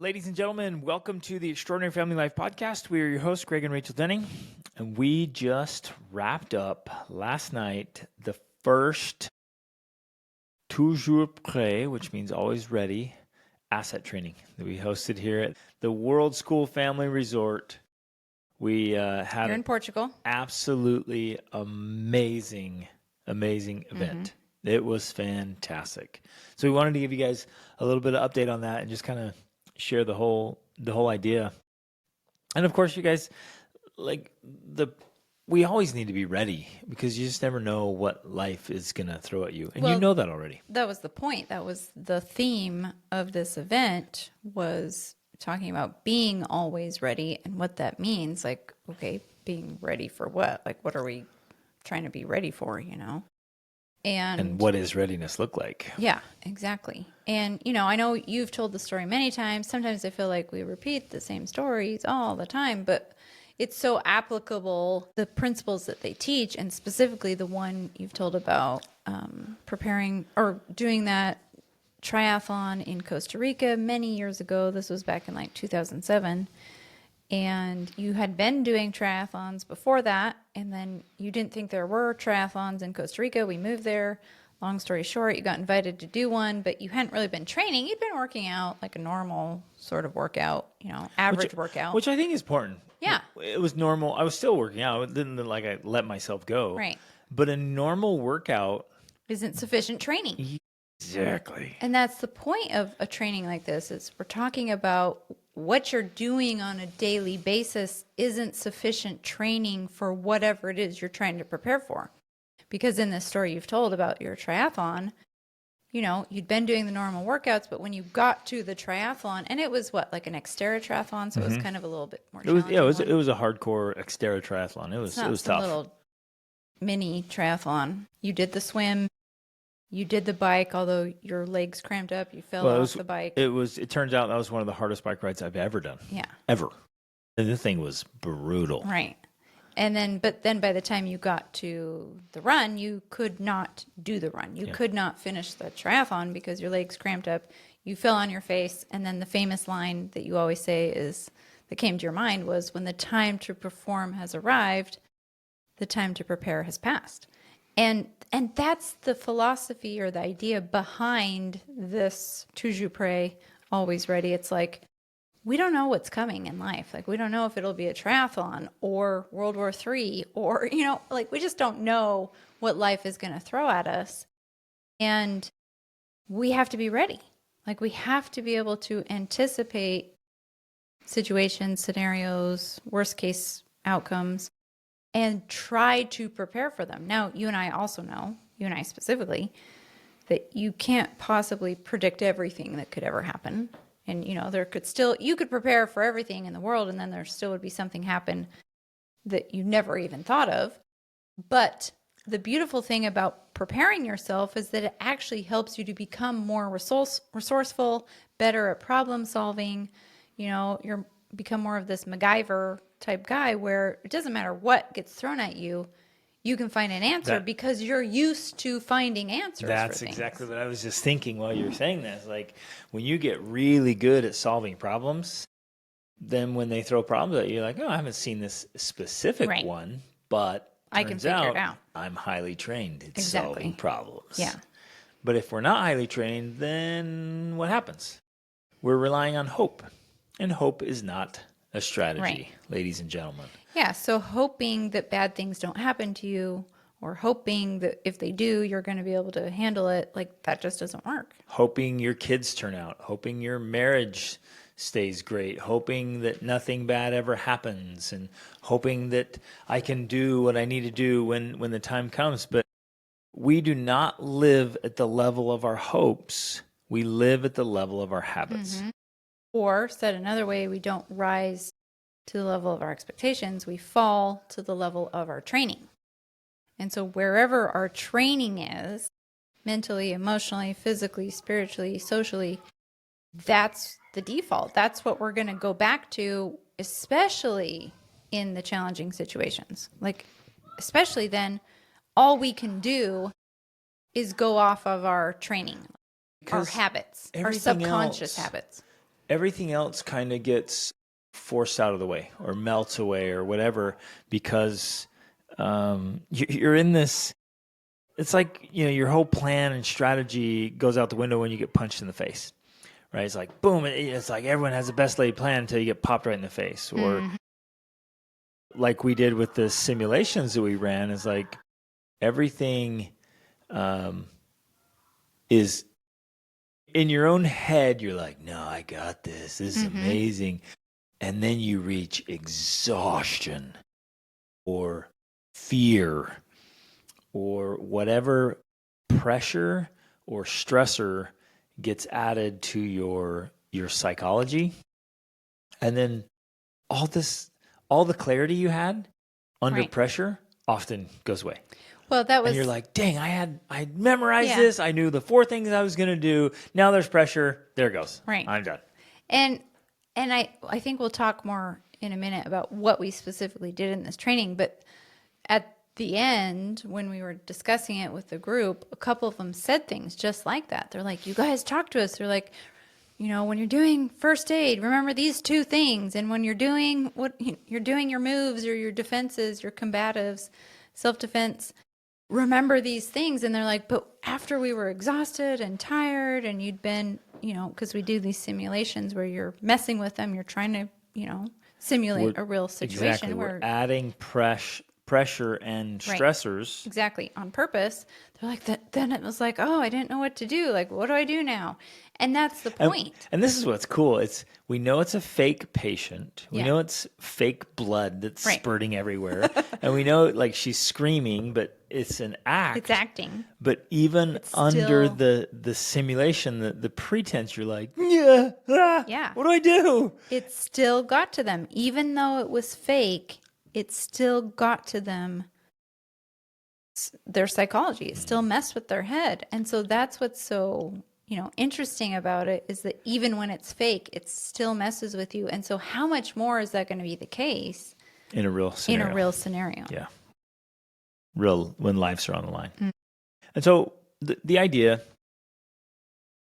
Ladies and gentlemen, welcome to the Extraordinary Family Life Podcast. We are your hosts, Greg and Rachel Dennings, and we just wrapped up last night the first Toujours Prêts, which means always ready, asset training that we hosted here at the World School Family Resort. We had You're in Portugal. Absolutely amazing event. Mm-hmm. It was fantastic. So we wanted to give you guys a little bit of update on that and just kind of share the whole idea. And of course, you guys, we always need to be ready because you just never know what life is going to throw at you. And you know that already. That was the point. That was the theme of this event, was talking about being always ready and what that means. Like, okay, being ready for what? Like, what are we trying to be ready for, you know? And what does readiness look like? Yeah, exactly. And, you know, I know you've told the story many times. Sometimes I feel like we repeat the same stories all the time, but it's so applicable, the principles that they teach, and specifically the one you've told about preparing or doing that triathlon in Costa Rica many years ago. This was back in like 2007. And you had been doing triathlons before that, and then you didn't think there were triathlons in Costa Rica. We moved there. Long story short, you got invited to do one, but you hadn't really been training. You'd been working out like a normal sort of workout, you know, average workout. Which I think is important. Yeah. It was normal. I was still working out. It didn't like I let myself go. Right. But a normal workout isn't sufficient training. Exactly. And that's the point of a training like this, is we're talking about what you're doing on a daily basis isn't sufficient training for whatever it is you're trying to prepare for. Because in this story you've told about your triathlon, you know, you'd been doing the normal workouts, but when you got to the triathlon, and it was what, like an Xterra triathlon, so it was kind of a little bit more challenging. It was a hardcore Xterra triathlon. It was tough. A little mini triathlon. You did the swim. You did the bike, although your legs cramped up. You fell off the bike. It turns out that was one of the hardest bike rides I've ever done. Yeah. Ever. And the thing was brutal. Right. But then by the time you got to the run, you could not do the run. You could not finish the triathlon because your legs cramped up. You fell on your face. And then the famous line that you always say that came to your mind was, when the time to perform has arrived, the time to prepare has passed. And that's the philosophy or the idea behind this Toujours Prêts, always ready. It's like, we don't know what's coming in life. Like, we don't know if it'll be a triathlon or World War III or, you know, like, we just don't know what life is going to throw at us. And we have to be ready. Like, we have to be able to anticipate situations, scenarios, worst case outcomes, and try to prepare for them. Now, you and I also know, you and I specifically, that you can't possibly predict everything that could ever happen. And, you know, you could prepare for everything in the world, and then there still would be something happen that you never even thought of. But the beautiful thing about preparing yourself is that it actually helps you to become more resourceful, better at problem solving. You know, you're become more of this MacGyver type guy where it doesn't matter what gets thrown at you, you can find an answer because you're used to finding answers. That's exactly what I was just thinking while you were saying that. Like, when you get really good at solving problems, then when they throw problems at you, you're like, oh, I haven't seen this specific one, but I can figure it out. I'm highly trained at solving problems. Yeah. But if we're not highly trained, then what happens? We're relying on hope. And hope is not a strategy, ladies and gentlemen. Yeah, so hoping that bad things don't happen to you, or hoping that if they do, you're going to be able to handle it, like, that just doesn't work. Hoping your kids turn out, hoping your marriage stays great, hoping that nothing bad ever happens, and hoping that I can do what I need to do when the time comes. But we do not live at the level of our hopes. We live at the level of our habits. Mm-hmm. Or, said another way, we don't rise to the level of our expectations. We fall to the level of our training. And so wherever our training is, mentally, emotionally, physically, spiritually, socially, that's the default. That's what we're going to go back to, especially in the challenging situations. Like, especially then, all we can do is go off of our training, our habits, our subconscious habits. everything else kind of gets forced out of the way or melts away or whatever, because you're in this. It's like, your whole plan and strategy goes out the window when you get punched in the face, right? It's like, boom. It's like everyone has the best laid plan until you get popped right in the face. Or like we did with the simulations that we ran, is like everything is in your own head. You're like, no, I got this. This is amazing. And then you reach exhaustion or fear or whatever pressure or stressor gets added to your psychology. And then all the clarity you had under pressure often goes away. Well, and you're like, dang, I memorized this. I knew the 4 things I was going to do. Now there's pressure. There it goes. Right. I'm done. And I think we'll talk more in a minute about what we specifically did in this training. But at the end, when we were discussing it with the group, a couple of them said things just like that. They're like, you guys talk to us. They're like, when you're doing first aid, remember these 2 things. And when you're doing your moves or your defenses, your combatives, self-defense, remember these things. And they're like, but after we were exhausted and tired and you'd been, because we do these simulations where you're messing with them, you're trying to, simulate a real situation. Exactly. We're adding pressure and stressors. Right. Exactly. On purpose. They're like, then it was like, oh, I didn't know what to do. Like, what do I do now? And that's the point. And this is what's cool. We know it's a fake patient. We know it's fake blood that's spurting everywhere. And we know like she's screaming, but it's an act. It's acting. But even under the simulation, the pretense, you're like, what do I do? It still got to them. Even though it was fake, it still got to them, their psychology. It still messed with their head. And so that's what's so, interesting about it, is that even when it's fake, it still messes with you. And so how much more is that going to be the case in a real scenario? Yeah. When lives are on the line. And so the idea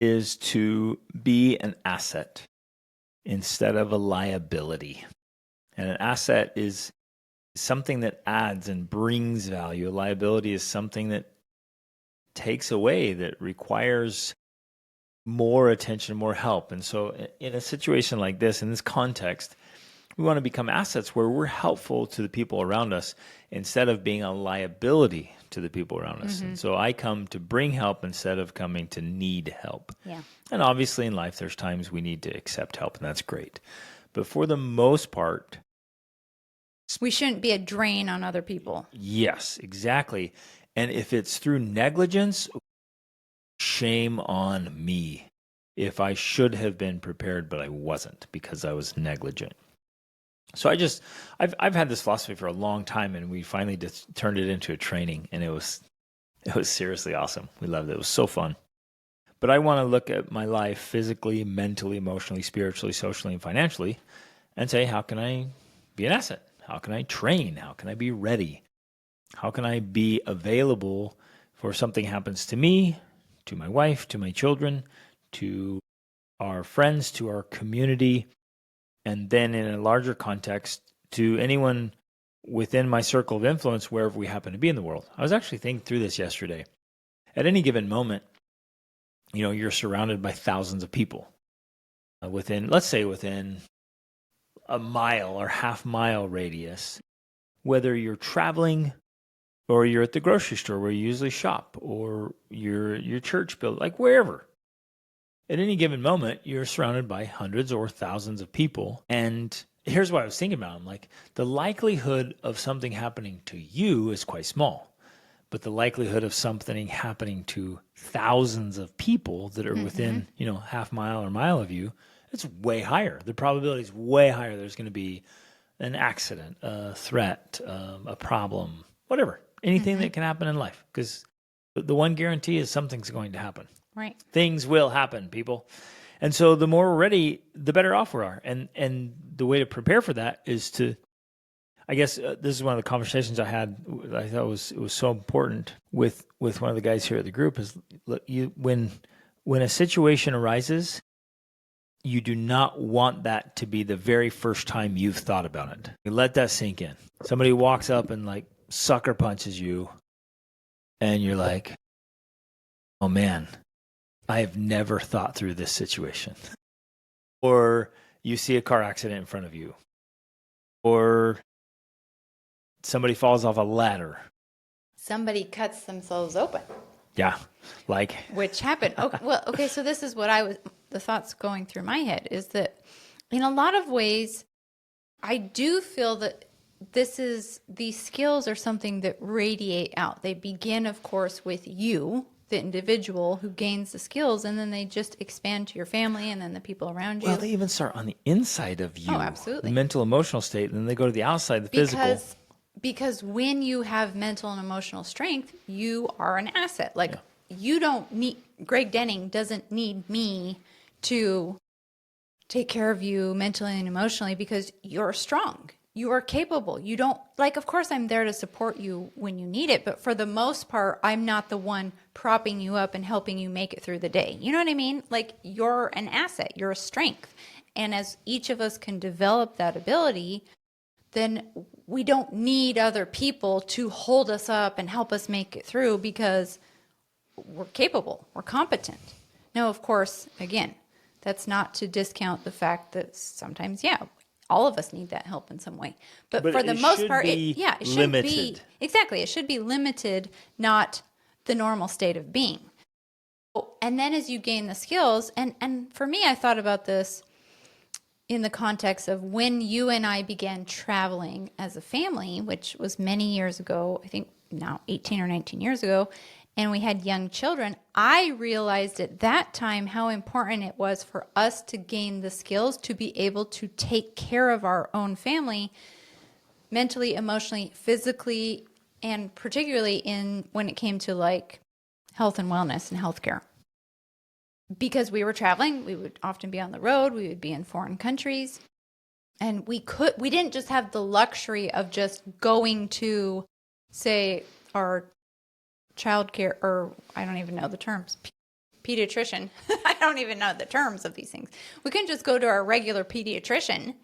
is to be an asset instead of a liability. And an asset is something that adds and brings value. A liability is something that takes away, that requires more attention, more help. And so in a situation like this, in this context, we want to become assets where we're helpful to the people around us instead of being a liability to the people around us. And so I come to bring help instead of coming to need help. Yeah. And obviously in life, there's times we need to accept help, and that's great. But for the most part, we shouldn't be a drain on other people. Yes, exactly. And if it's through negligence, shame on me. If I should have been prepared, but I wasn't because I was negligent. So I've had this philosophy for a long time, and we finally just turned it into a training, and it was seriously awesome. We loved it. It was so fun. But I want to look at my life physically, mentally, emotionally, spiritually, socially, and financially, and say, how can I be an asset? How can I train? How can I be ready? How can I be available for something happens to me, to my wife, to my children, to our friends, to our community, and then in a larger context, to anyone within my circle of influence, wherever we happen to be in the world. I was actually thinking through this yesterday. At any given moment, you're surrounded by thousands of people. Let's say within a mile or half-mile radius, whether you're traveling or you're at the grocery store where you usually shop, or your church building, like wherever. At any given moment, you're surrounded by hundreds or thousands of people. And here's what I was thinking about. I'm like, the likelihood of something happening to you is quite small, but the likelihood of something happening to thousands of people that are within, half mile or mile of you, it's way higher. The probability is way higher. There's going to be an accident, a threat, a problem, whatever, anything that can happen in life. Because the one guarantee is something's going to happen. Right. Things will happen, people. And so the more we're ready, the better off we are. And the way to prepare for that is to, I guess this is one of the conversations I had. I thought it was so important with one of the guys here at the group is, look, when a situation arises, you do not want that to be the very first time you've thought about it. You let that sink in. Somebody walks up and like sucker punches you, and you're like, oh man, I have never thought through this situation. Or you see a car accident in front of you. Or somebody falls off a ladder. Somebody cuts themselves open. Yeah, like. Which happened. Okay, so this is what the thoughts going through my head is that in a lot of ways, I do feel that these skills are something that radiate out. They begin, of course, with you, the individual who gains the skills, and then they just expand to your family and then the people around you. Well, they even start on the inside of you. Oh, absolutely. The mental, emotional state, and then they go to the outside, the physical. Because when you have mental and emotional strength, you are an asset. Like, you don't need, Greg Denning doesn't need me to take care of you mentally and emotionally because you're strong. You are capable. You don't, like, of course I'm there to support you when you need it, but for the most part, I'm not the one propping you up and helping you make it through the day. You know what I mean? Like, you're an asset. You're a strength. And as each of us can develop that ability, then we don't need other people to hold us up and help us make it through because we're capable, we're competent. Now, of course, again, that's not to discount the fact that sometimes, all of us need that help in some way. But for the most part, it should limited. be, exactly, it should be limited, not the normal state of being. And then as you gain the skills, and for me, I thought about this in the context of when you and I began traveling as a family, which was many years ago, I think now 18 or 19 years ago, and we had young children, I realized at that time how important it was for us to gain the skills to be able to take care of our own family mentally, emotionally, physically, and particularly when it came to like health and wellness and healthcare. Because we were traveling, we would often be on the road, we would be in foreign countries, and we didn't just have the luxury of just going to, say, our childcare, or I don't even know the terms, pediatrician. I don't even know the terms of these things. We couldn't just go to our regular pediatrician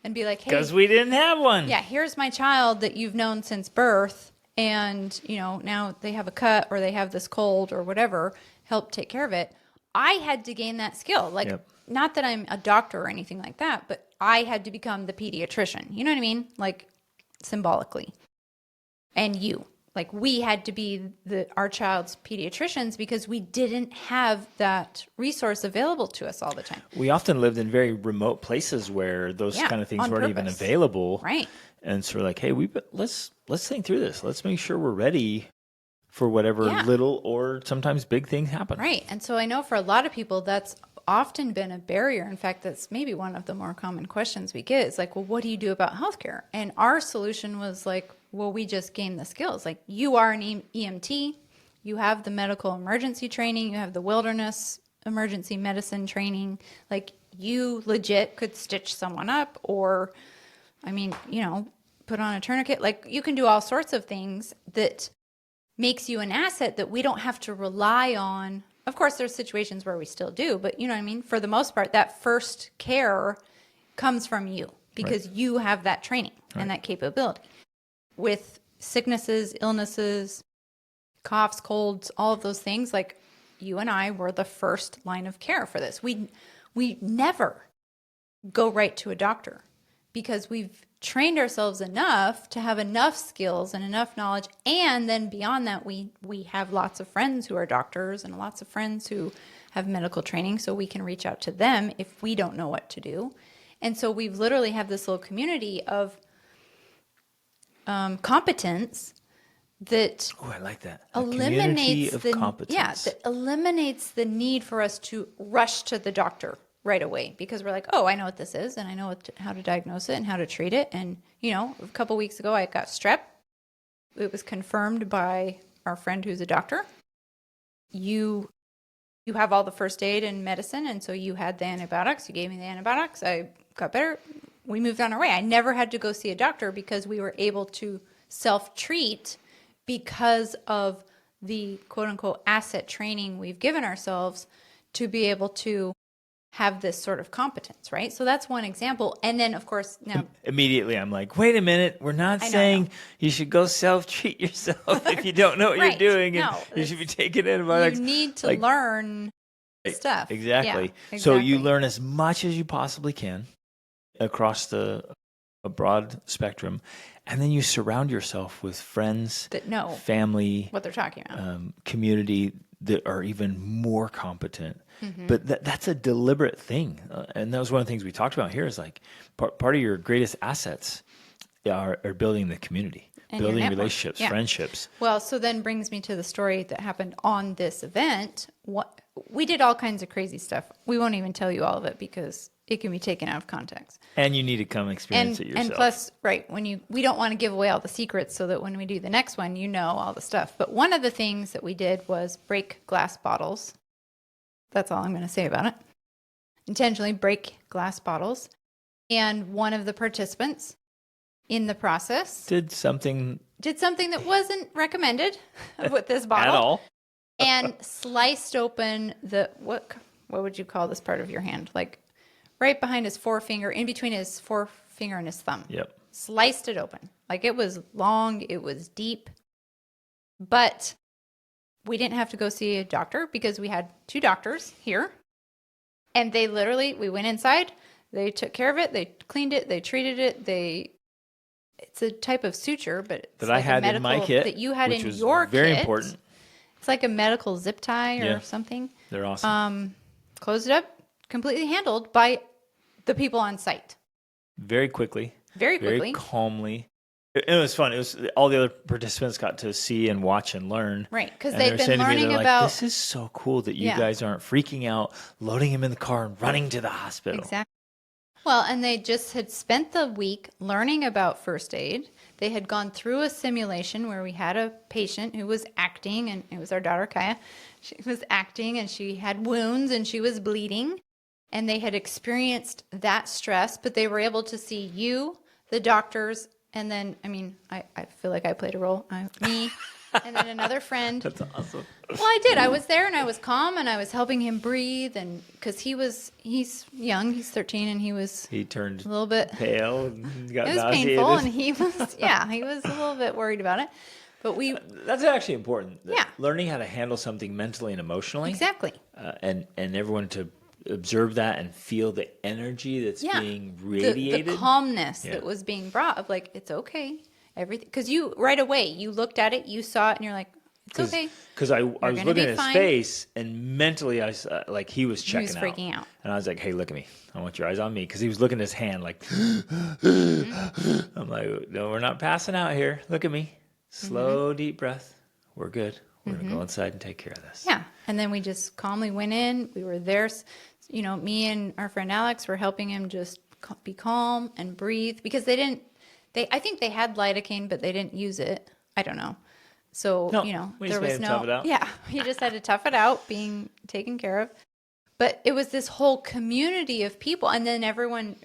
and be like, hey, because we didn't have one. Yeah, here's my child that you've known since birth, and now they have a cut or they have this cold or whatever, help take care of it. I had to gain that skill. Like, not that I'm a doctor or anything like that, but I had to become the pediatrician. You know what I mean? Like, symbolically. And we had to be our child's pediatricians because we didn't have that resource available to us all the time. We often lived in very remote places where those kind of things weren't even available. Right. And so we're like, hey, let's think through this. Let's make sure we're ready for whatever little or sometimes big things happen. Right. And so I know for a lot of people, that's often been a barrier. In fact, that's maybe one of the more common questions we get is like, well, what do you do about healthcare? And our solution was like, well, we just gain the skills. Like, you are an EMT, you have the medical emergency training, you have the wilderness emergency medicine training. Like, you legit could stitch someone up or, put on a tourniquet. Like, you can do all sorts of things that makes you an asset that we don't have to rely on. Of course, there's situations where we still do, but you know what I mean? For the most part, that first care comes from you because you have that training and that capability. With sicknesses, illnesses, coughs, colds, all of those things, like, you and I were the first line of care for this. We never go right to a doctor because we've trained ourselves enough to have enough skills and enough knowledge. And then beyond that, we have lots of friends who are doctors and lots of friends who have medical training, so we can reach out to them if we don't know what to do. And so we've literally have this little community of competence that I like that. Eliminates the competence. That eliminates the need for us to rush to the doctor right away because we're like, oh, I know what this is and I know how to diagnose it and how to treat it. And a couple weeks ago I got strep. It was confirmed by our friend who's a doctor. You have all the first aid and medicine, and so you had the antibiotics. You gave me the antibiotics. I got better. We moved on our way. I never had to go see a doctor because we were able to self-treat because of the quote-unquote asset training we've given ourselves to be able to have this sort of competence, right? So that's one example. And then, of course, now Immediately, I'm like, wait a minute. We're not saying you should go self-treat yourself if you don't know what Right. you're doing. And No, you should be taking antibiotics. you need to learn stuff. Exactly. Yeah, So you exactly. learn as much as you possibly can across a broad spectrum. And then you surround yourself with friends, that know family, what they're talking about. community that are even more competent. But that's a deliberate thing. And that was one of the things we talked about here is like part of your greatest assets are building the community, And your building network. relationships, Yeah. friendships. Well, so then brings me to the story that happened on this event. We did all kinds of crazy stuff. We won't even tell you all of it because it can be taken out of context. And you need to come experience it yourself. And plus, right, we don't want to give away all the secrets so that when we do the next one, you know all the stuff. But one of the things that we did was break glass bottles. That's all I'm going to say about it. Intentionally break glass bottles. And one of the participants in the process did something that wasn't recommended with this bottle. at all. And sliced open what would you call this part of your hand? Like right behind his forefinger, in between his forefinger and his thumb. Yep. Sliced it open. Like it was long, it was deep. But we didn't have to go see a doctor because we had 2 doctors here. And we went inside, they took care of it, they cleaned it, they treated it, it's a type of suture, but it's That like I had in my kit. that you had which in was your very kit. important. It's like a medical zip tie or Yeah. something. They're awesome. Closed it up, completely handled by the people on site. Very quickly. Very quickly. Very calmly. It was fun. It was all the other participants got to see and watch and learn. Right, because And they've they were been saying to me, learning they're like, about... this is so cool that you Yeah. guys aren't freaking out, loading him in the car and running to the hospital. Exactly. Well, and they just had spent the week learning about first aid. They had gone through a simulation where we had a patient who was acting, and it was our daughter, Kaya. She was acting, and she had wounds, and she was bleeding. And they had experienced that stress, but they were able to see you, the doctors, and then, I feel like I played a role. Me, and then another friend. That's awesome. Well, I did. I was there and I was calm and I was helping him breathe, and because he's young, he's 13, and He turned a little bit pale and got it was nauseated. painful, and he was he was a little bit worried about it. But That's actually important. Yeah. Learning how to handle something mentally and emotionally. exactly. And everyone to observe that and feel the energy that's being radiated. The calmness Yeah. that was being brought of like, it's okay. Everything, because you right away, you looked at it, you saw it, and you're like, it's okay. Because I was gonna looking be at his fine. face, and mentally, I was, like he was checking was freaking out. and I was like, "Hey, look at me! I want your eyes on me." Because he was looking at his hand, like, I'm like, "No, we're not passing out here. Look at me. Slow, deep breath. We're good. We're gonna go inside and take care of this." Yeah. And then we just calmly went in. We were there. Me and our friend Alex were helping him just be calm and breathe, because I think they had lidocaine, but they didn't use it. I don't know. So, No, we there just made was him tough it out. Yeah, he just had to tough it out, being taken care of. But it was this whole community of people. And then everyone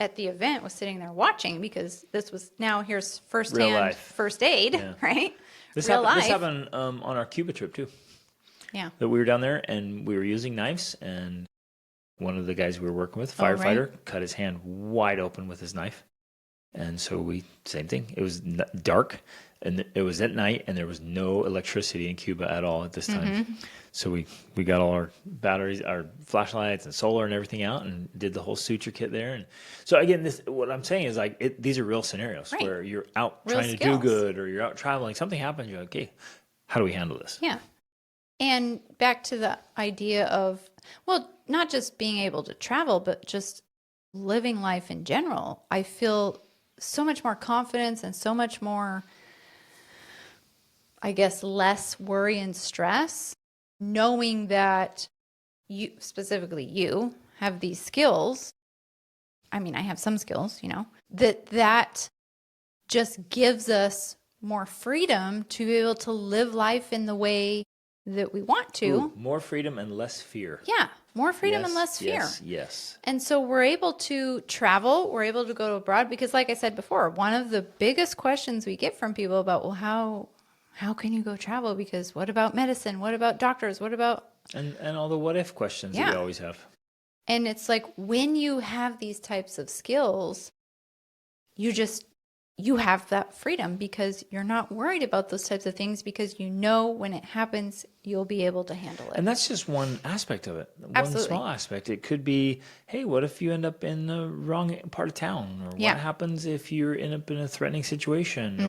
at the event was sitting there watching, because here's firsthand life. first aid, Yeah. right? This Real happened, life. this happened on our Cuba trip too. Yeah. That we were down there and we were using knives, and one of the guys we were working with, Oh, right. firefighter, cut his hand wide open with his knife. And so same thing. It was dark, and it was at night, and there was no electricity in Cuba at all at this time. So we got all our batteries, our flashlights, and solar and everything out, and did the whole suture kit there. And so again, what I'm saying is like these are real scenarios Right. where you're out Real trying to do skills. good, or you're out traveling, something happens, you're like, okay, how do we handle this? Yeah. And back to the idea of, well, not just being able to travel, but just living life in general. I feel so much more confidence and so much more, I guess, less worry and stress, knowing that specifically you, have these skills. I have some skills, that just gives us more freedom to be able to live life in the way that we want to. Ooh, more freedom and less fear. Yeah, more freedom and Yes, less fear. Yes. And so we're able to travel, we're able to go abroad, because like I said before, one of the biggest questions we get from people about, well, how can you go travel? Because what about medicine? What about doctors? What about... And all the what if questions that Yeah. we always have. And it's like when you have these types of skills, you have that freedom because you're not worried about those types of things because you know when it happens, you'll be able to handle it. And that's just one aspect of it. Absolutely. One small aspect. It could be, hey, what if you end up in the wrong part of town? Or what happens if you end up in a threatening situation?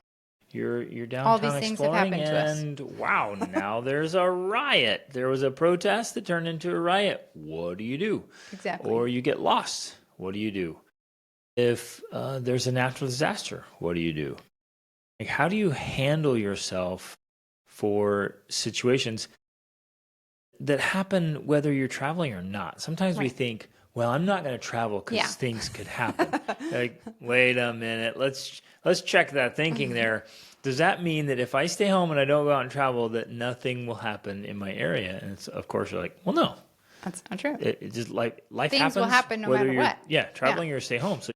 You're downtown All these things have exploring happened to us. and wow, now there's a riot. There was a protest that turned into a riot. What do you do? Exactly. Or you get lost. What do you do? If there's a natural disaster, what do you do? Like, how do you handle yourself for situations that happen whether you're traveling or not? Sometimes we think, well, I'm not going to travel because things could happen. Like, wait a minute, let's check that thinking there. Does that mean that if I stay home and I don't go out and travel, that nothing will happen in my area? And it's, of course, you're like, well, no. That's not true. It just like life Things happens. will happen no whether matter you're, what. Yeah, traveling or stay home. So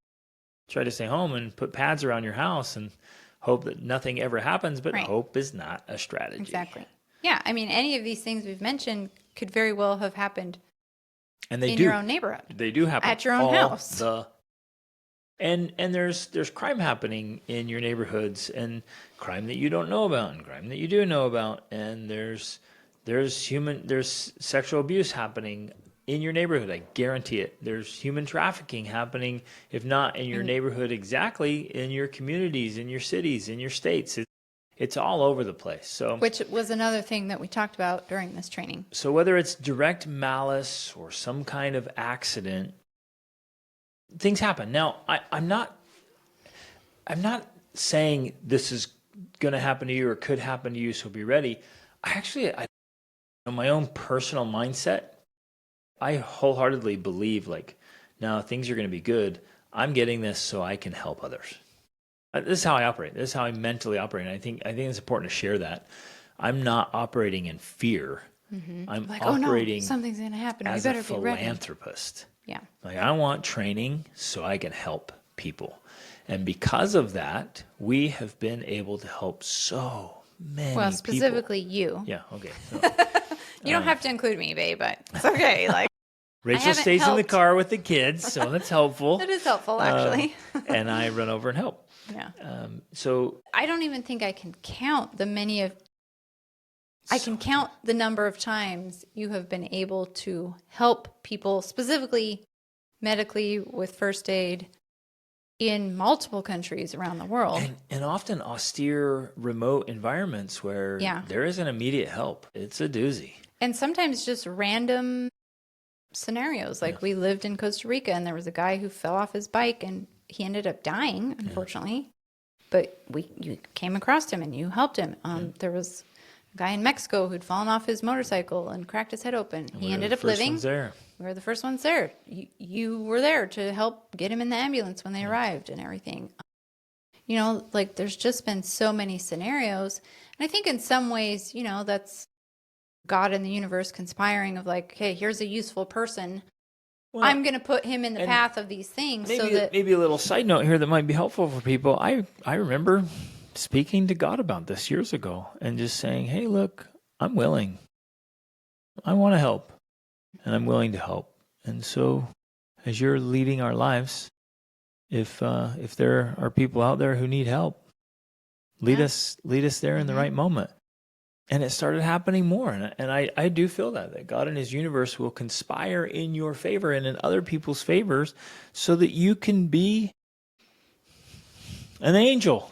try to stay home and put pads around your house and hope that nothing ever happens, but hope is not a strategy. Exactly. Yeah, I mean, any of these things we've mentioned could very well have happened and they in do. your own neighborhood. They do happen. At your own house. And there's crime happening in your neighborhoods, and crime that you don't know about, and crime that you do know about, and there's sexual abuse happening in your neighborhood. I guarantee it. There's human trafficking happening, if not in your neighborhood exactly, in your communities, in your cities, in your states. It's all over the place. So, which was another thing that we talked about during this training. So whether it's direct malice or some kind of accident, things happen. Now, I'm not saying this is going to happen to you or could happen to you, so be ready. In my own personal mindset, I wholeheartedly believe, like, no, things are going to be good. I'm getting this so I can help others. This is how I operate. This is how I mentally operate. And I think it's important to share that. I'm not operating in fear. I'm like, operating something's going to happen. as we better a philanthropist. Be ready. Yeah. Like, I want training so I can help people. And because of that, we have been able to help so many people. Well, specifically you. Yeah, okay. So, you don't have to include me, babe, but it's okay. Like, Rachel stays in the car with the kids, so that's helpful. That is helpful, actually. And I run over and help. Yeah. So I don't even think I can count I can count the number of times you have been able to help people, specifically medically with first aid, in multiple countries around the world. And often austere, remote environments where there isn't immediate help. It's a doozy. And sometimes just random scenarios. Like we lived in Costa Rica and there was a guy who fell off his bike and he ended up dying, unfortunately. But you came across him and you helped him. There was a guy in Mexico who'd fallen off his motorcycle and cracked his head open. He ended up living. We were the first ones there. You were there to help get him in the ambulance when they arrived and everything. You know, like there's just been so many scenarios. And I think in some ways, you know, that's God and the universe conspiring of like, hey, here's a useful person. Well, I'm going to put him in the path of these things. Maybe a little side note here that might be helpful for people. I remember speaking to God about this years ago and just saying, hey, look, I'm willing. I want to help. And I'm willing to help. And so as you're leading our lives, if there are people out there who need help, lead us there in the right moment. And it started happening more. And I do feel that God and his universe will conspire in your favor and in other people's favors so that you can be an angel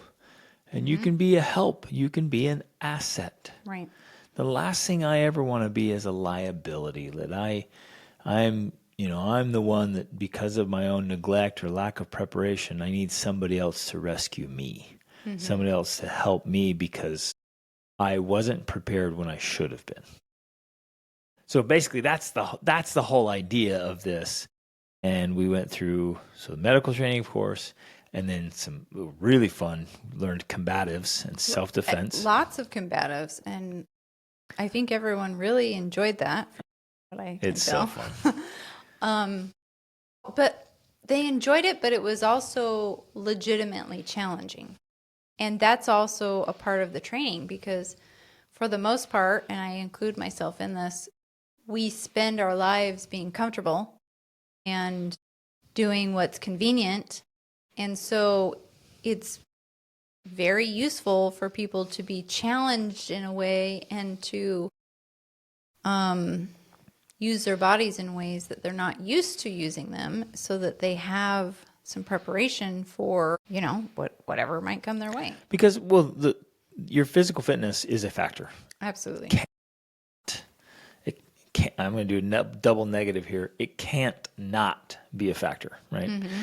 and you can be a help. You can be an asset. Right. The last thing I ever want to be is a liability. That I'm the one that because of my own neglect or lack of preparation, I need somebody else to rescue me, somebody else to help me because I wasn't prepared when I should have been. So basically, that's the whole idea of this. And we went through the medical training, of course, and then some really fun, learned combatives and self-defense. Lots of combatives, and I think everyone really enjoyed that. It's so fun. But they enjoyed it, but it was also legitimately challenging. And that's also a part of the training because for the most part, and I include myself in this, we spend our lives being comfortable and doing what's convenient. And so it's very useful for people to be challenged in a way and to use their bodies in ways that they're not used to using them, so that they have some preparation for, whatever might come their way. Because, your physical fitness is a factor. Absolutely. I'm going to do a double negative here. It can't not be a factor, right? Mm-hmm.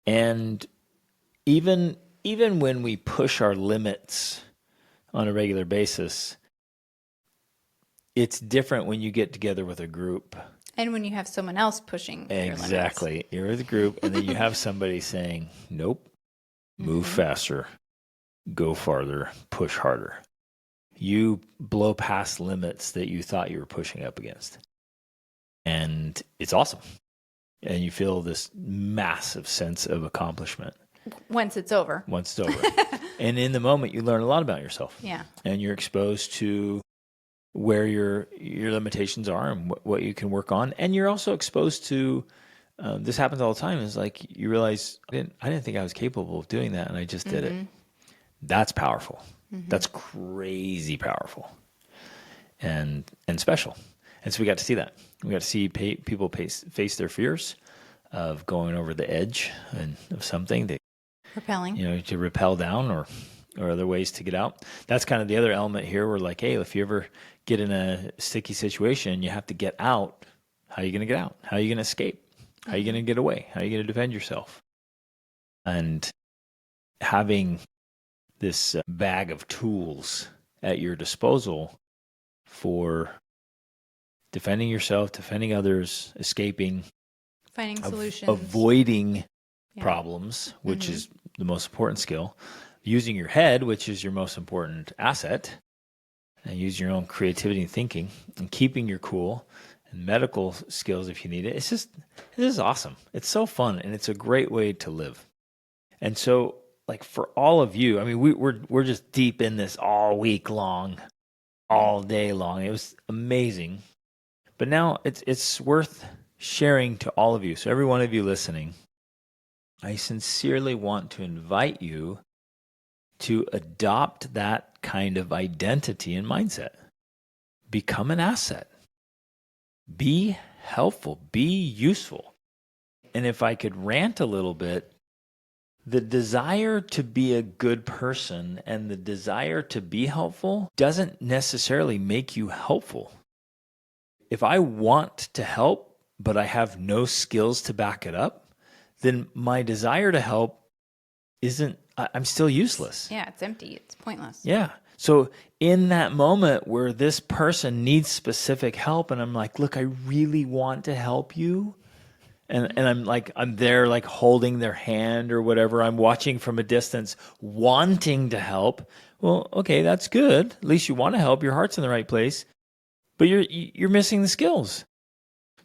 And even when we push our limits on a regular basis, it's different when you get together with a group. And when you have someone else pushing Exactly. Your limits. You're with a group, and then you have somebody saying, nope, move faster, go farther, push harder. You blow past limits that you thought you were pushing up against. And it's awesome. And you feel this massive sense of accomplishment. Once it's over. And in the moment, you learn a lot about yourself. Yeah. And you're exposed to where your limitations are and what you can work on. And you're also exposed to, this happens all the time, is like you realize, I didn't think I was capable of doing that, and I just did it. That's powerful. That's crazy powerful and special. And so we got to see that. We got to see people face their fears of going over the edge and of something that, repelling, to rappel down or other ways to get out. That's kind of the other element here. We're like, hey, if you ever get in a sticky situation, you have to get out. How are you going to get out? How are you going to escape? How are you going to get away? How are you going to defend yourself? And having this bag of tools at your disposal for defending yourself, defending others, escaping, finding solutions, avoiding problems, which is the most important skill, using your head, which is your most important asset, and use your own creativity and thinking, and keeping your cool, and medical skills if you need it. This is awesome. It's so fun, and it's a great way to live. And so, like, for all of you, I mean, we're just deep in this all week long, all day long. It was amazing. But now it's worth sharing to all of you. So every one of you listening, I sincerely want to invite you to adopt that kind of identity and mindset. Become an asset. Be helpful. Be useful. And if I could rant a little bit, the desire to be a good person and the desire to be helpful doesn't necessarily make you helpful. If I want to help, but I have no skills to back it up, then my desire to help I'm still useless. Yeah, it's empty. It's pointless. Yeah. So in that moment where this person needs specific help and I'm like, look, I really want to help you. And I'm there like holding their hand or whatever. I'm watching from a distance, wanting to help. Well, okay, that's good. At least you want to help. Your heart's in the right place. But you're missing the skills.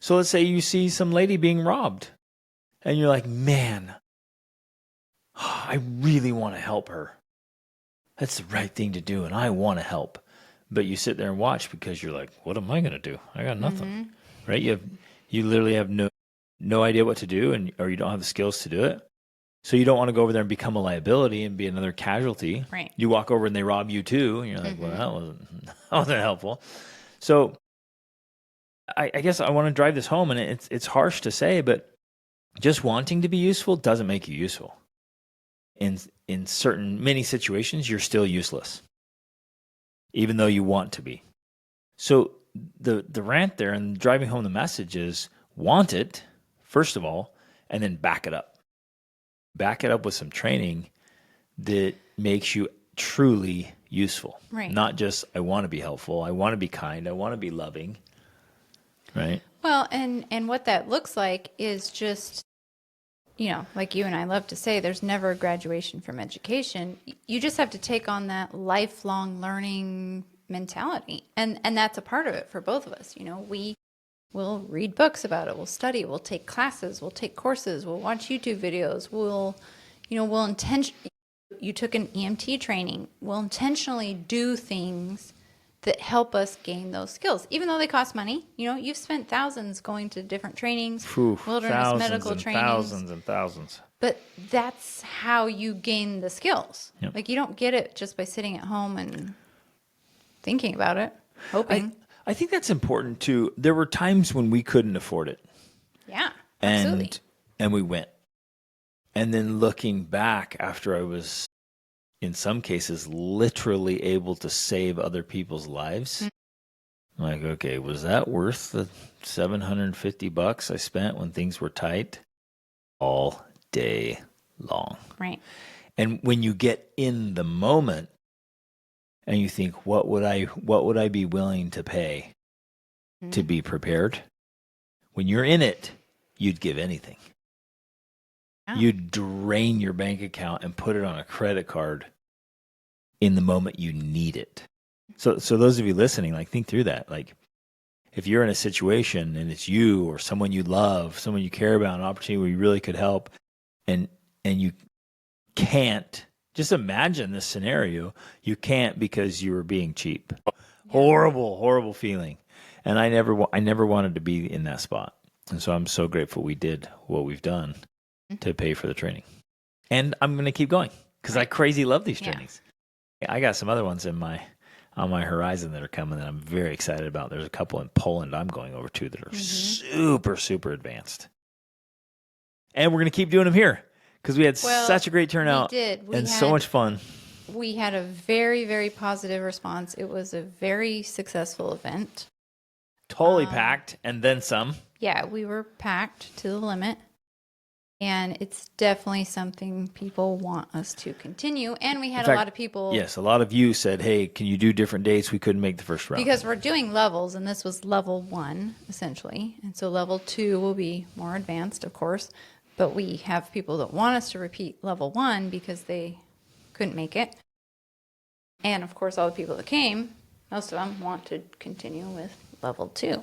So let's say you see some lady being robbed. And you're like, man, I really want to help her. That's the right thing to do, and I want to help. But you sit there and watch because you're like, what am I going to do? I got nothing, right? You literally have no idea what to do, or you don't have the skills to do it. So you don't want to go over there and become a liability and be another casualty. Right. You walk over and they rob you too, and you're like, well, that wasn't helpful. So I guess I want to drive this home, and it's harsh to say, but just wanting to be useful doesn't make you useful. In many situations, you're still useless, even though you want to be. So the rant there and driving home the message is want it, first of all, and then back it up. Back it up with some training that makes you truly useful. Right. Not just, I want to be helpful, I want to be kind, I want to be loving. Right? Well, and what that looks like is just, like you and I love to say, there's never a graduation from education. You just have to take on that lifelong learning mentality. And that's a part of it for both of us. We will read books about it. We'll study. We'll take classes. We'll take courses. We'll watch YouTube videos. You took an EMT training. We'll intentionally do things that help us gain those skills, even though they cost money. You know, you've spent thousands going to different trainings, wilderness medical trainings. Thousands and thousands. But that's how you gain the skills. Yep. Like, you don't get it just by sitting at home and thinking about it, hoping. I think that's important too. There were times when we couldn't afford it. Yeah, absolutely. And we went. And then looking back after I was, in some cases, literally able to save other people's lives. Mm-hmm. I'm like, okay, was that worth the $750 I spent when things were tight? All day long. Right. And when you get in the moment and you think, what would I be willing to pay to be prepared? When you're in it, you'd give anything. Yeah. You'd drain your bank account and put it on a credit card in the moment you need it. So those of you listening, like, think through that. Like, if you're in a situation and it's you or someone you love, someone you care about, an opportunity where you really could help, and you can't, just imagine this scenario. You can't because you were being cheap. Yeah. Horrible feeling. And I never wanted to be in that spot. And so I'm so grateful we did what we've done to pay for the training. And I'm going to keep going because I crazy love these trainings. I got some other ones on my horizon that are coming that I'm very excited about. There's a couple in Poland I'm going over to that are super, super advanced. And we're going to keep doing them here because we had such a great turnout. We did. And so much fun. We had a very, very positive response. It was a very successful event. Totally packed, and then some. Yeah, we were packed to the limit. And it's definitely something people want us to continue. And we had a lot of people. Yes, a lot of you said, hey, can you do different dates? We couldn't make the first round. Because we're doing levels, and this was level 1, essentially. And so level 2 will be more advanced, of course. But we have people that want us to repeat level 1 because they couldn't make it. And, of course, all the people that came, most of them want to continue with level 2.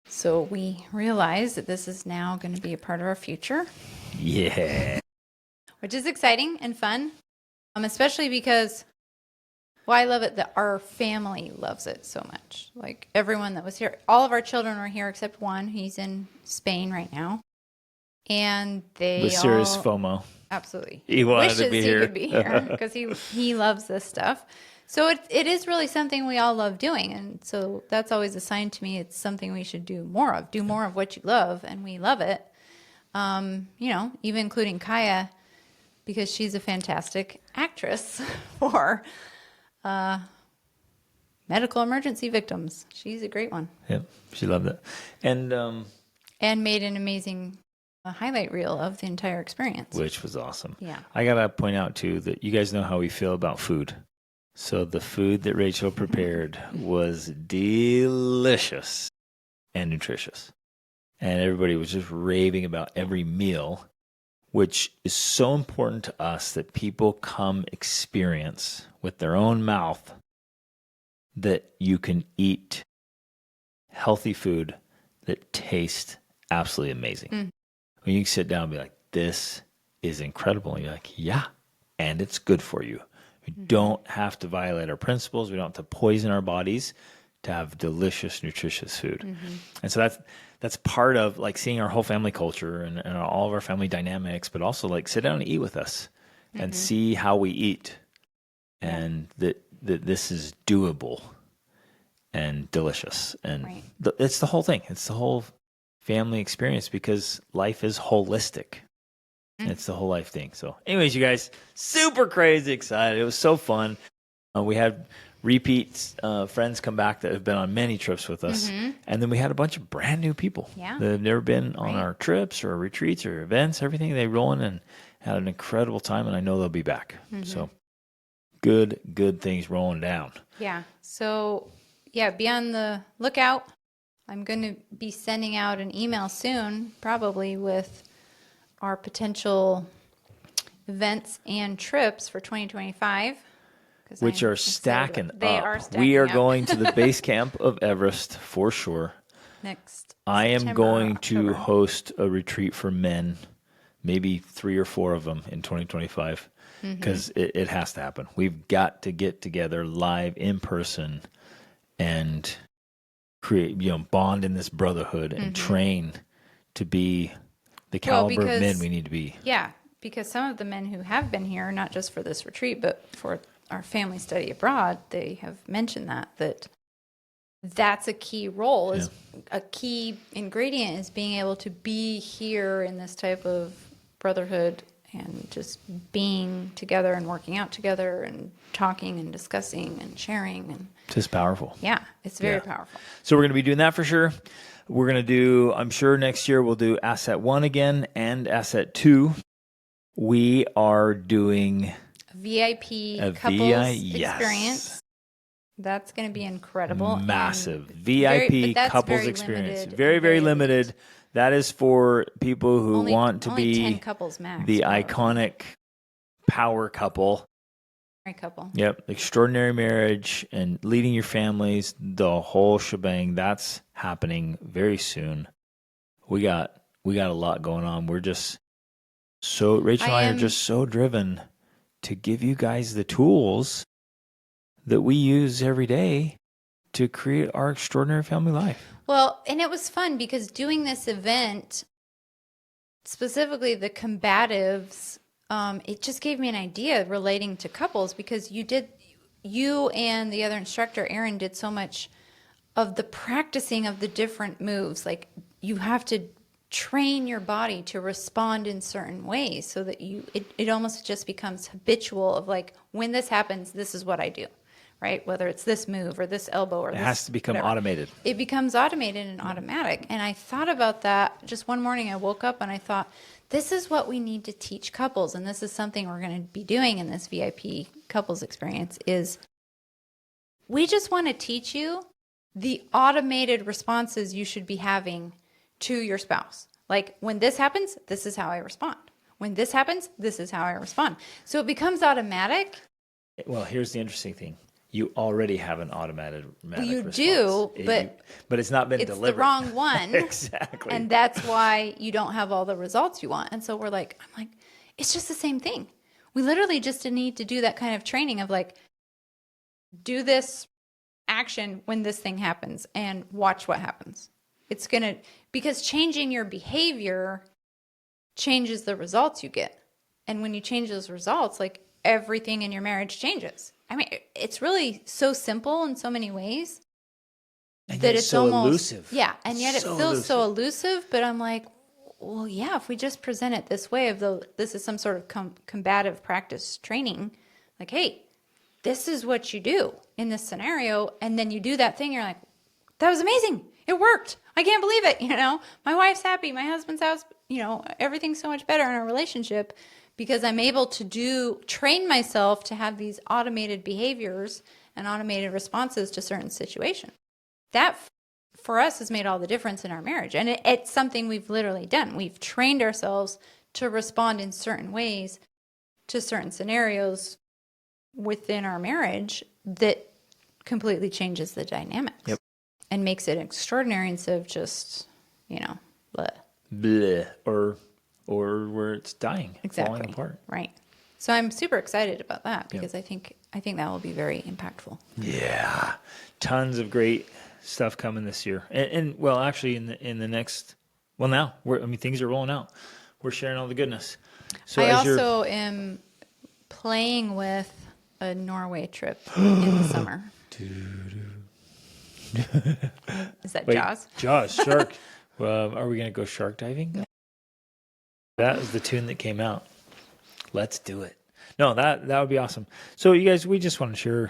So we realize that this is now going to be a part of our future. Yeah. Which is exciting and fun, especially because, I love it that our family loves it so much. Like, everyone that was here, all of our children were here except one. He's in Spain right now. And they with serious FOMO. Absolutely. He wanted to be here. He could be here because he loves this stuff. So it is really something we all love doing. And so that's always a sign to me it's something we should do more of. Do more of what you love, and we love it. Even including Kaya, because she's a fantastic actress for medical emergency victims. She's a great one. Yep, she loved it. And made an amazing highlight reel of the entire experience. Which was awesome. Yeah. I got to point out, too, that you guys know how we feel about food. So the food that Rachel prepared was delicious and nutritious. And everybody was just raving about every meal, which is so important to us that people come experience with their own mouth that you can eat healthy food that tastes absolutely amazing. When you can sit down and be like, this is incredible. And you're like, yeah, and it's good for you. We don't have to violate our principles. We don't have to poison our bodies to have delicious, nutritious food. And so that's part of like seeing our whole family culture and all of our family dynamics, but also like sit down and eat with us and see how we eat, and that this is doable and delicious. And it's the whole thing. It's the whole family experience because life is holistic. It's the whole life thing. So anyways, you guys, super crazy excited. It was so fun. We had repeat friends come back that have been on many trips with us. And then we had a bunch of brand new people that have never been on our trips or retreats or events, everything. They roll in and had an incredible time, and I know they'll be back. So good things rolling down. Yeah. So, be on the lookout. I'm going to be sending out an email soon, probably with our potential events and trips for 2025. Which are stacking up. They are stacking We are up. going to the base camp of Everest for sure. Next I am September, going October. to host a retreat for men maybe 3 or 4 of them in 2025, because it has to happen. We've got to get together live in person and create, bond in this brotherhood and train to be the caliber of men we need to be. Yeah, because some of the men who have been here, not just for this retreat, but for our family study abroad, they have mentioned that's a key role, is a key ingredient is being able to be here in this type of brotherhood and just being together and working out together and talking and discussing and sharing. And just powerful. Yeah, it's very powerful. So we're going to be doing that for sure. We're going to do, I'm sure next year we'll do Asset 1 again and Asset 2. We are doing a VIP couples experience. That's going to be incredible. Massive VIP couples experience. Very, very limited. That is for people who want to be 10 couples max, the iconic power couple. Yep. Extraordinary marriage and leading your families, the whole shebang. That's happening very soon. We got a lot going on. We're just Rachel and I are just so driven to give you guys the tools that we use every day to create our extraordinary family life. Well, and it was fun because doing this event, specifically the combatives, it just gave me an idea relating to couples, because you and the other instructor, Aaron, did so much of the practicing of the different moves. Like, you have to train your body to respond in certain ways so that it almost just becomes habitual of like, when this happens, this is what I do. Right? Whether it's this move or this elbow or it this, has to become whatever. Automated. It becomes automated and automatic. And I thought about that just one morning. I woke up and I thought, this is what we need to teach couples. And this is something we're going to be doing in this VIP couples experience, is we just want to teach you the automated responses you should be having to your spouse. Like, when this happens, this is how I respond. When this happens, this is how I respond. So it becomes automatic. Well, here's the interesting thing. You already have an automatic you response. Do, but it's not been delivered. It's the wrong one. Exactly. And that's why you don't have all the results you want. And so I'm like, it's just the same thing. We literally just need to do that kind of training of like, do action when this thing happens and watch what happens. It's going to, because changing your behavior changes the results you get. And when you change those results, like everything in your marriage changes. I mean, it's really so simple in so many ways and that it's so almost elusive. Yeah, and yet it feels so elusive. But I'm like, well, yeah, if we just present it this way, this is some sort of combative practice training, like, hey, this is what you do in this scenario, and then you do that thing. You're like, that was amazing. It worked. I can't believe it. My wife's happy. My husband's house. Everything's so much better in our relationship because I'm able to train myself to have these automated behaviors and automated responses to certain situations. That for us has made all the difference in our marriage. And it's something we've literally done. We've trained ourselves to respond in certain ways to certain scenarios within our marriage that completely changes the dynamics. Yep. And makes it extraordinary instead of just, bleh. Bleh. Or where it's dying, Exactly. falling apart. Right. So I'm super excited about that because I think that will be very impactful. Yeah. Tons of great stuff coming this year. And well, actually in the next, well, now things are rolling out. We're sharing all the goodness. So I also am playing with a Norway trip in the summer. Is that Jaws? Jaws, shark. Are we going to go shark diving? That was the tune that came out. Let's do it. No, that would be awesome. So you guys, we just want to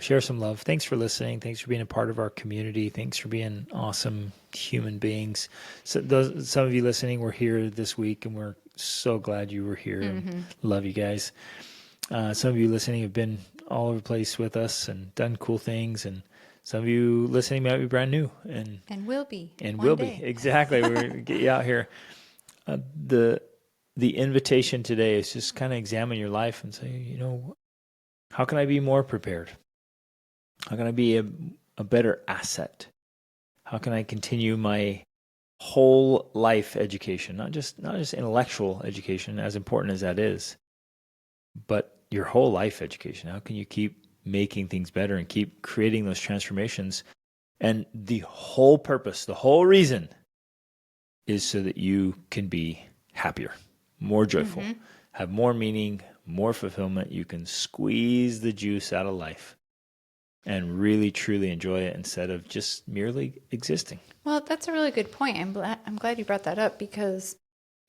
share some love. Thanks for listening. Thanks for being a part of our community. Thanks for being awesome human beings. So some of you listening were here this week, and we're so glad you were here. Mm-hmm. And love you guys. Some of you listening have been all over the place with us and done cool things, and some of you listening might be brand new and will be. And will be. Exactly. We're going to get you out here. The invitation today is just kind of examine your life and say, how can I be more prepared? How can I be a better asset? How can I continue my whole life education, not just intellectual education, as important as that is, but your whole life education. How can you keep making things better and keep creating those transformations? And the whole purpose, the whole reason is so that you can be happier, more joyful, have more meaning, more fulfillment. You can squeeze the juice out of life and really, truly enjoy it instead of just merely existing. Well, that's a really good point. I'm glad you brought that up, because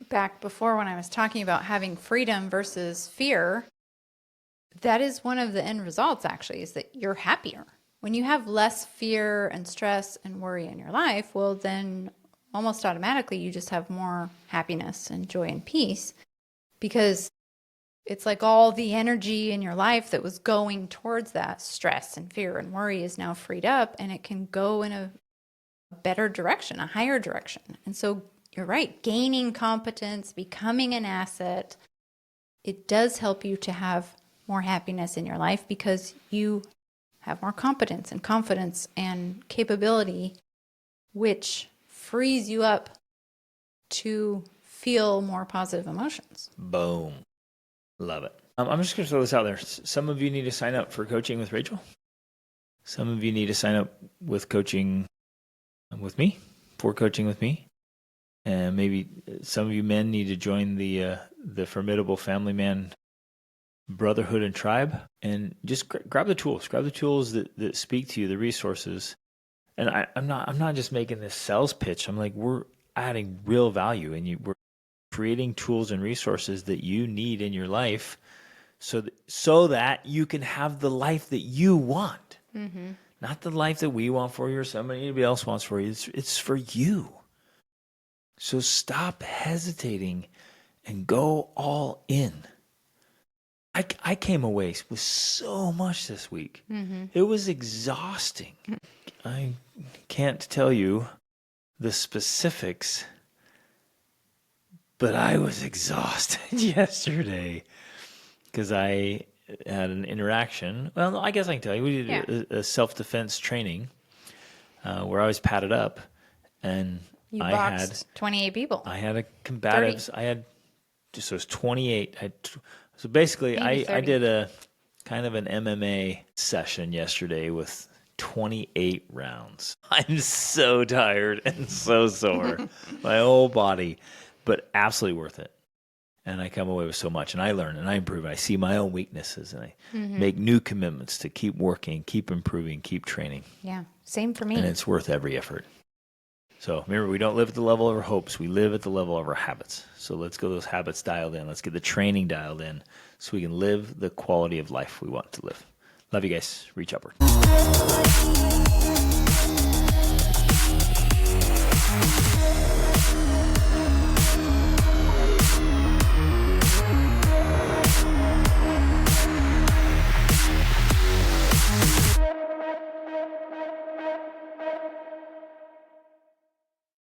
back before, when I was talking about having freedom versus fear, that is one of the end results, actually, is that you're happier. When you have less fear and stress and worry in your life, well, then almost automatically you just have more happiness and joy and peace, because it's like all the energy in your life that was going towards that stress and fear and worry is now freed up, and it can go in a better direction, a higher direction. And so you're right, gaining competence, becoming an asset, it does help you to have more happiness in your life, because you have more competence and confidence and capability, which frees you up to feel more positive emotions. Boom. Love it. I'm just going to throw this out there. Some of you need to sign up for coaching with Rachel. Some of you need to sign up with coaching with me, for coaching with me. And maybe some of you men need to join the Formidable Family Man Brotherhood and Tribe, and just grab the tools. Grab the tools that speak to you, the resources. And I'm not just making this sales pitch. I'm like, we're adding real value, and we're creating tools and resources that you need in your life, so that you can have the life that you want, not the life that we want for you or somebody else wants for you. It's for you. So stop hesitating and go all in. I came away with so much this week. It was exhausting. I can't tell you the specifics, but I was exhausted yesterday because I had an interaction. Well, I guess I can tell you. We did a self-defense training where I was padded up, and You I boxed had 28 people. I had a combatives. 30. So it was 28. So basically, I did a kind of an MMA session yesterday with 28 rounds. I'm so tired and so sore, my whole body, but absolutely worth it. And I come away with so much, and I learn, and I improve. I see my own weaknesses, and I make new commitments to keep working, keep improving, keep training. Yeah, same for me. And it's worth every effort. So remember, we don't live at the level of our hopes. We live at the level of our habits. So let's get those habits dialed in. Let's get the training dialed in so we can live the quality of life we want to live. Love you guys. Reach upward.